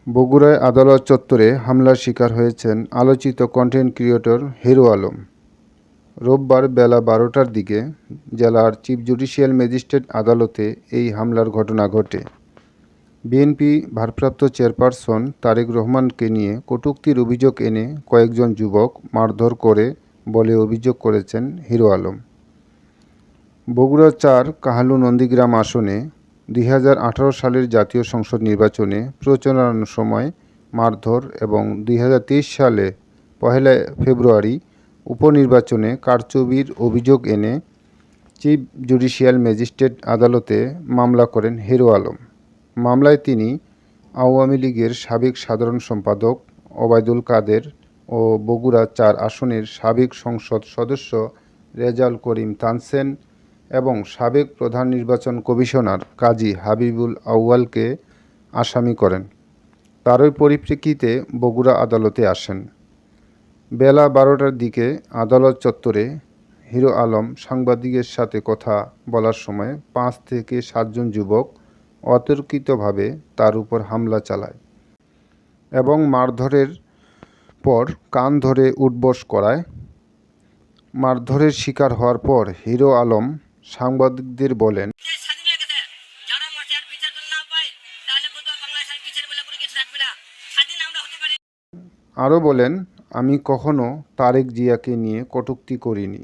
বগুড়ায় আদালত চত্বরে হামলার শিকার হয়েছেন আলোচিত কন্টেন্ট ক্রিয়েটর হিরো আলম। রোববার বেলা ১২টার দিকে জেলার চিফ জুডিশিয়াল ম্যাজিস্ট্রেট আদালতে এই হামলার ঘটনা ঘটে। বিএনপি ভারপ্রাপ্ত চেয়ারপারসন তারেক রহমানকে নিয়ে কটূক্তির অভিযোগ এনে কয়েকজন যুবক মারধর করে বলে অভিযোগ করেছেন হিরো আলম। বগুড়া ৪ কাহালু নন্দীগ্রাম আসনে ২০১৮ সালের জাতীয় সংসদ নির্বাচনে প্রচারণার সময় মারধর এবং ২০২৩ সালে ১ ফেব্রুয়ারি উপনির্বাচনে কারচুপির অভিযোগ এনে চিফ জুডিশিয়াল ম্যাজিস্ট্রেট আদালতে মামলা করেন হিরো আলম। মামলায় তিনি আওয়ামী লীগের সাবেক সাধারণ সম্পাদক ওবায়দুল কাদের ও বগুড়া ৪ আসনের সাবেক সংসদ সদস্য রেজাউল করিম তানসেন এবং সাবেক প্রধান নির্বাচন কমিশনার কাজী হাবিবুল আউয়ালকে আসামি করেন। তারই পরিপ্রেক্ষিতে বগুড়া আদালতে আসেন। বেলা ১২টার দিকে আদালত চত্বরে হিরো আলম সাংবাদিকের সাথে কথা বলার সময় ৫ থেকে ৭ জন যুবক অতর্কিতভাবে তার উপর হামলা চালায় এবং মারধরের পর কান ধরে উঠবোস করায়। মারধরের শিকার হওয়ার পর হিরো আলম সাংবাদিকদের বলেন, আরও বলেন, আমি কখনো তারেক জিয়াকে নিয়ে কটূক্তি করিনি।